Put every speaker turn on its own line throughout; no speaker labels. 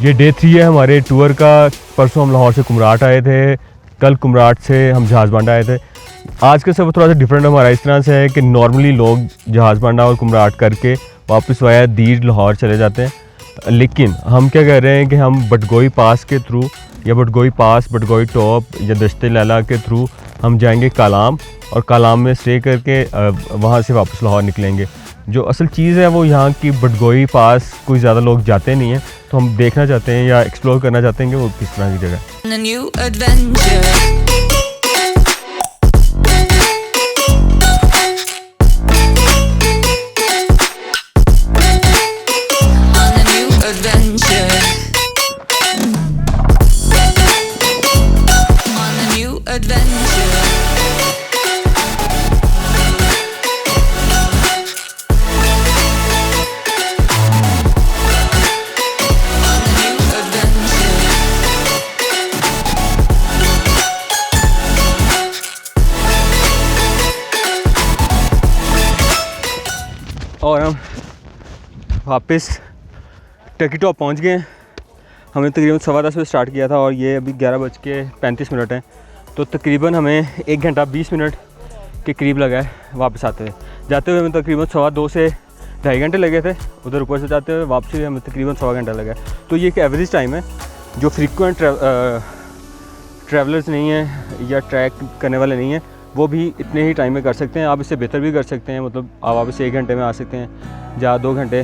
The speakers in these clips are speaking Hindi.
ये डे 3 है हमारे टूर का। परसों हम लाहौर से कुमराट आए थे, कल कुमराट से हम जहाज़ बांडा आए थे। आज का सफ़र थोड़ा सा डिफरेंट हमारा इस तरह से है कि नॉर्मली लोग जहाज़ बांडा और कुमराट करके वापस वाया दीर लाहौर चले जाते हैं, लेकिन हम क्या कह रहे हैं कि हम बटगोई पास के थ्रू या बटगोई पास, बटगोई टॉप या दश्ते लैला के थ्रू हम जाएंगे कालाम, और कालाम में स्टे करके वहाँ से वापस लाहौर निकलेंगे। जो असल चीज़ है वो यहाँ की बटगोई पास कोई ज़्यादा लोग जाते नहीं हैं, तो हम देखना चाहते हैं या एक्सप्लोर करना चाहते हैं कि वो किस तरह की जगह है। और हम वापस टर्की टॉप पहुँच गए हैं। हमने तकरीबन 10:15 बजे स्टार्ट किया था और ये अभी 11:35 हैं, तो तकरीबन हमें 1 घंटा 20 मिनट के करीब लगा है वापस आते हुए। जाते हुए हमें तकरीबन 2.25 से 2.5 घंटे लगे थे, उधर ऊपर से जाते हुए वापसी हमें तकरीबन 1.25 घंटा लगा है। तो ये एक एवरेज टाइम है। जो फ्रीक्वेंट ट्रैवलर्स नहीं हैं या ट्रैक करने वाले नहीं हैं, वो भी इतने ही टाइम में कर सकते हैं। आप इससे बेहतर भी कर सकते हैं, मतलब आप वापस 1 घंटे में आ सकते हैं या 2 घंटे,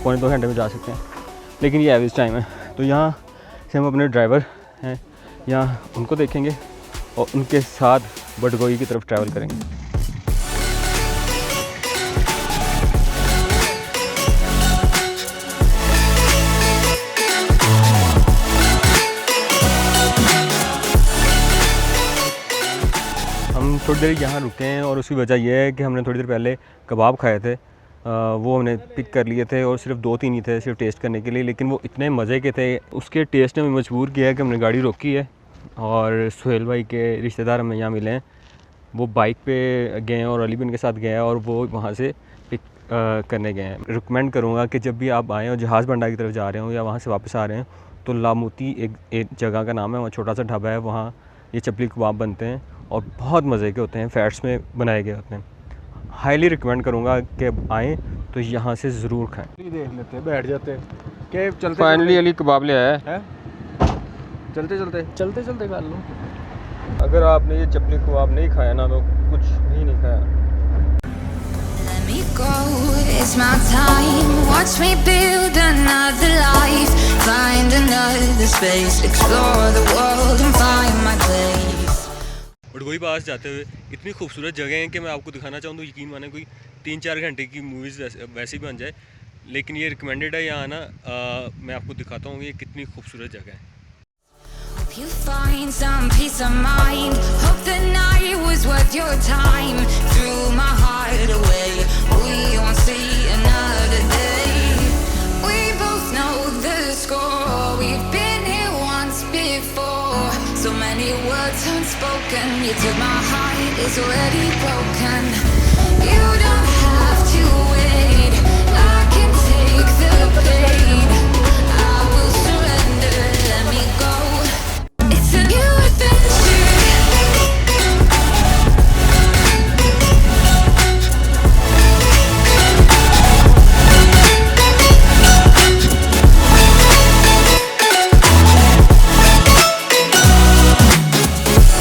पौने 2 घंटे में जा सकते हैं, लेकिन ये एवरेज टाइम है। तो यहाँ से हम अपने ड्राइवर हैं, यहाँ उनको देखेंगे और उनके साथ बटगोई की तरफ ट्रैवल करेंगे। हम थोड़ी देर यहाँ रुके हैं और उसकी वजह यह है कि हमने थोड़ी देर पहले कबाब खाए थे, वो हमने पिक कर लिए थे और सिर्फ 2-3 ही थे सिर्फ टेस्ट करने के लिए, लेकिन वो इतने मज़े के थे। उसके टेस्ट ने हमें मजबूर किया है कि हमने गाड़ी रोकी है और सुहेल भाई के रिश्तेदार हमें यहाँ मिले हैं। वो बाइक पे गए हैं और अली बिन के साथ गए हैं और वो वहाँ से पिक करने गए हैं। रिकमेंड करूँगा कि जब भी आप आएँ और जहाज़ बंडा की तरफ जा रहे हो या वहाँ से वापस आ रहे हैं, तो लामोती एक जगह का नाम है, वहाँ छोटा सा ढाबा है, वहाँ ये चपली कबाब बनते हैं और बहुत मज़े के होते हैं, फैट्स में बनाए गए होते हैं। हाईली रिकमेंड करूँगा कि आएँ तो यहाँ से ज़रूर खाएँ।
देख लेते हैं, बैठ जाते हैं कि चलते
फाइनली अली कबाब ले आया है।
चलते चलते कर लो।
अगर आपने ये चपली कबाब नहीं खाया ना तो कुछ भी नहीं खाया।
Let me go, it's my time. Watch me build another life. Find another space. Explore the world and find my place.
बटगोई पास जाते हुए इतनी खूबसूरत जगह है कि मैं आपको दिखाना चाहूँ तो यकीन माने कोई 3-4 घंटे की मूवीज़ वैसे ही बन जाए, लेकिन ये रिकमेंडेड है यहाँ आना। मैं आपको दिखाता हूँ ये कितनी खूबसूरत जगह है।
You find some peace of mind. Hope the night was worth your time. Threw my heart away. We won't see another day. We both know the score. We've been here once before. So many words unspoken. You took my heart, it's already broken. You don't have to wait. I can take the pain. I will surrender. Let me go. It's a new adventure.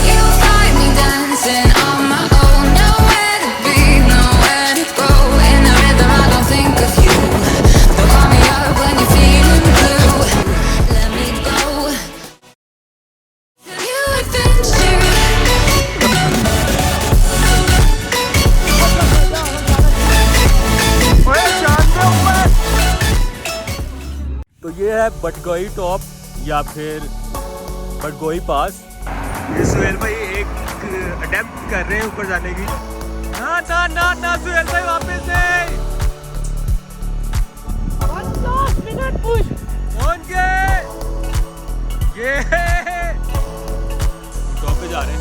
You'll find me dancing on my own. Nowhere to be, nowhere to go. In the rhythm, I don't think of you. But call me up when you're feeling blue. Let me go. New adventure.
तो ये है बटगोई टॉप या फिर बटगोई पास। ये सुहेल भाई एक अटेम्प्ट कर रहे हैं ऊपर जाने की। ना ना ना ना सुहेल भाई वापस से 10 मिनट पहुंच गए। ये टॉप पे जा रहे हैं।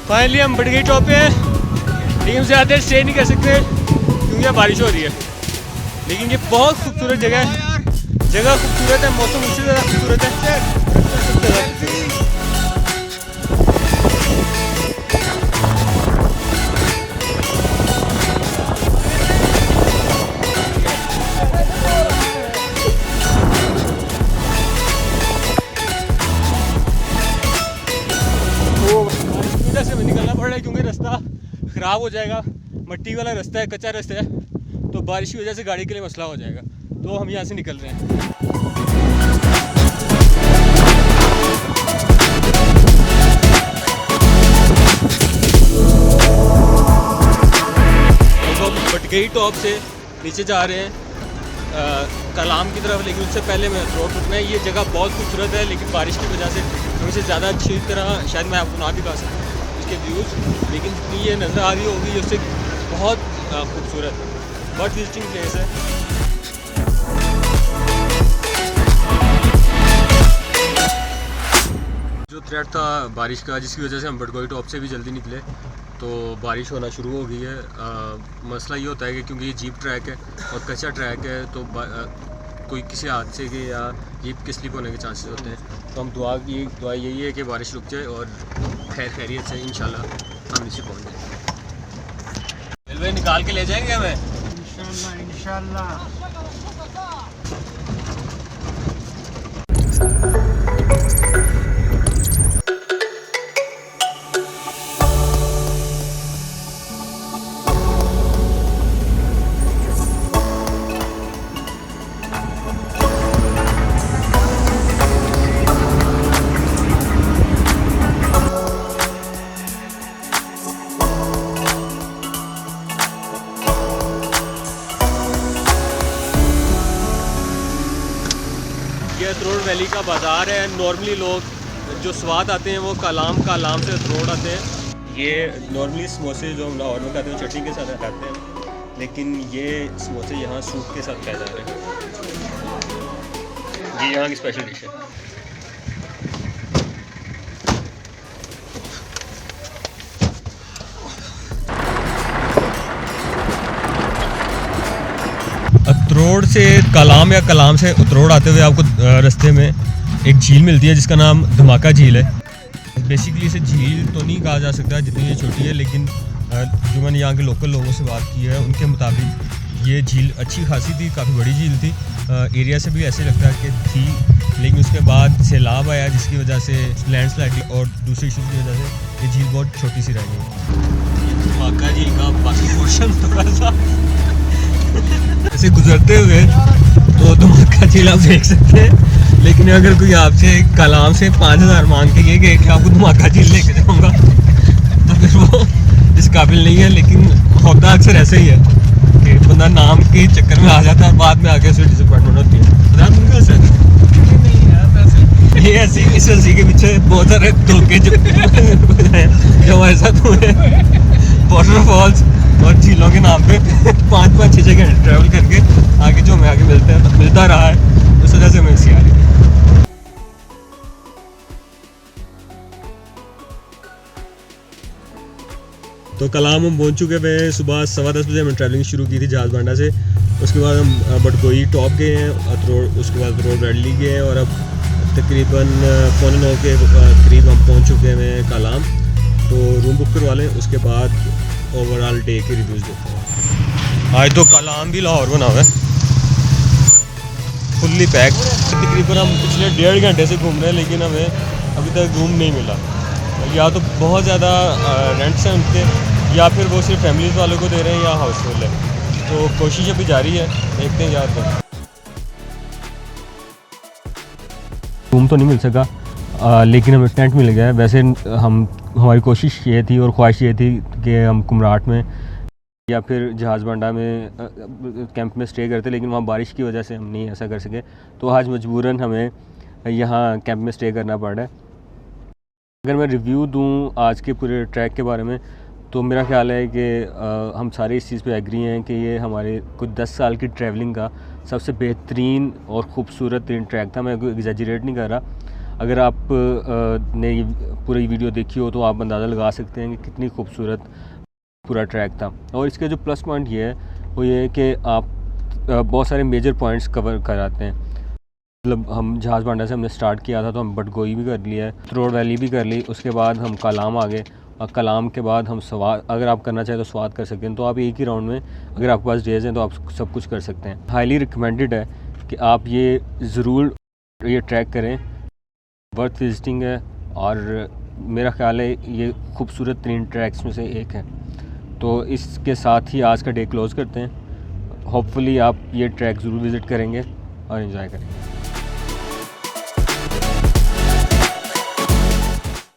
फाइनली हम बटगई टॉप पे हैं, लेकिन ज़्यादा देर स्टे नहीं कर सकते क्योंकि यहाँ बारिश हो रही है। लेकिन ये बहुत खूबसूरत जगह है, जगह खूबसूरत है, मौसम उससे ज़्यादा खूबसूरत है। से हमें निकलना पड़ रहा है क्योंकि रास्ता ख़राब हो जाएगा, मट्टी वाला रास्ता है, कच्चा रास्ता है, तो बारिश की वजह से गाड़ी के लिए मसला हो जाएगा, तो हम यहाँ से निकल रहे हैं। तो हम बटगई टॉप से नीचे जा रहे हैं कलाम की तरफ, लेकिन उससे पहले मैं रोड रुकना है। ये जगह बहुत खूबसूरत है, लेकिन बारिश की वजह से थोड़ी सी ज़्यादा अच्छी तरह शायद मैं आपको ना दिखा सकूँ इसके व्यूज़, लेकिन जितनी ये नज़र आ रही होगी उससे बहुत खूबसूरत है, बहुत विजिटिंग प्लेस है। जो थ्रेट था बारिश का, जिसकी वजह से हम बटगई टॉप से भी जल्दी निकले, तो बारिश होना शुरू हो गई है। मसला ये होता है कि क्योंकि ये जीप ट्रैक है और कच्चा ट्रैक है, तो कोई किसी हादसे के या जीप के स्लिप होने के चांसेस होते हैं। तो हम दुआ यही है कि बारिश रुक जाए और खैरियत से इंशाल्लाह हम नीचे पहुँच जाएंगे। रेलवे निकाल के ले जाएंगे हमें इंशाल्लाह। ये अतरोड़ वैली का बाज़ार है। नॉर्मली लोग जो स्वाद आते हैं वो कालाम से अतरोड़ आते हैं। ये नॉर्मली समोसे जो हम लाहौर में खाते हैं चटनी के साथ खाते हैं, लेकिन ये समोसे यहाँ सूप के साथ खाए जा रहे हैं। ये यहाँ की स्पेशल डिश है। अतरोड़ से कलाम या कलाम से अतरोड़ आते हुए आपको रास्ते में एक झील मिलती है जिसका नाम धमाका झील है। बेसिकली इसे झील तो नहीं कहा जा सकता जितनी ये छोटी है, लेकिन जो मैंने यहाँ के लोकल लोगों से बात की है उनके मुताबिक ये झील अच्छी खासी थी, काफ़ी बड़ी झील थी। एरिया से भी ऐसे लगता है कि थी, लेकिन उसके बाद सैलाब आया जिसकी वजह से लैंडस्लाइडिंग और दूसरी इशूज़ की वजह से ये झील बहुत छोटी सी रह गई। धमाका झील का बाकी पोर्शन थोड़ा सा ऐसे गुजरते हुए तो धमाका झील आप देख सकते हैं, लेकिन अगर कोई आपसे कलाम से 5000 मांग के ये कि आपको धमाका झील लेके जाऊँगा तो फिर वो इस काबिल नहीं है। लेकिन होता अक्सर ऐसे ही है कि बंदा नाम के चक्कर में आ जाता है और बाद में आके उसे डिसअपॉइंटमेंट होती है। ये ऐसी इस हंसी के पीछे बहुत सारे धोखे जो हमारे साथ हुए, वाटरफॉल्स और झीलों के नाम पे 5-5-6 घंटे ट्रैवल करके आगे जो हमें आगे मिलता रहा है, उस वजह से हमें हंसी आ रही है। तो कलाम हम पहुंच चुके हैं। सुबह 10:15 बजे हमने ट्रैवलिंग शुरू की थी जहाज़ बांडा से। उसके बाद हम बटगई टॉप गए हैं, अतरोड़, उसके बाद अतरोड़ वैली गए हैं और अब तकरीबन 8:45 के करीब हम पहुंच चुके हैं कलाम। तो रूम बुक करवा लें, उसके बाद ओवरऑल डे के रिव्यूज़ देते हैं। आज तो कलाम भी लाहौर बना हुआ है, फुल्ली पैक। तकरीबन हम पिछले 1.5 घंटे से घूम रहे हैं, लेकिन हमें अभी तक रूम नहीं मिला। या तो बहुत ज़्यादा रेंट्स हैं उनके, या फिर वो सिर्फ फैमिलीज़ वालों को दे रहे हैं या हाउसफुल है। तो कोशिश अभी जारी है, देखते हैं यार। रूम तो नहीं मिल सका, लेकिन हमें टेंट मिल गया है। वैसे हमारी कोशिश ये थी और ख्वाहिश ये थी कि हम कुमराट में या फिर जहाज़ बांडा में कैंप में स्टे करते, लेकिन वहाँ बारिश की वजह से हम नहीं ऐसा कर सके। तो आज मजबूरन हमें यहाँ कैंप में स्टे करना पड़ रहा है। अगर मैं रिव्यू दूँ आज के पूरे ट्रैक के बारे में, तो मेरा ख्याल है कि हम सारे इस चीज़ पे एग्री हैं कि ये हमारे कुछ 10 साल की ट्रैवलिंग का सबसे बेहतरीन और ख़ूबसूरत ट्रैक था। मैं कोई एग्जैजरेट नहीं कर रहा। अगर आप ने ये पूरी वीडियो देखी हो तो आप अंदाज़ा लगा सकते हैं कि कितनी खूबसूरत पूरा ट्रैक था। और इसके जो प्लस पॉइंट ये है वो ये है कि आप बहुत सारे मेजर पॉइंट्स कवर कराते हैं। मतलब हम जहाज़ बांडा से हमने स्टार्ट किया था तो हम बटगोई भी कर लिया है, थ्रोड वैली भी कर ली, उसके बाद हम कलाम आ गए और कलाम के बाद हम स्वाद, अगर आप करना चाहें तो स्वाद कर सकते हैं। तो आप एक ही राउंड में अगर आपके पास डेज हैं तो आप सब कुछ कर सकते हैं। हाईली रिकमेंडेड है कि आप ये ज़रूर ये ट्रैक करें, वर्थ विजिटिंग है और मेरा ख्याल है ये खूबसूरत तरीन ट्रैक्स में से एक है। तो इसके साथ ही आज का डे क्लोज़ करते हैं। होपफुली आप ये ट्रैक ज़रूर विज़िट करेंगे और एंजॉय करेंगे।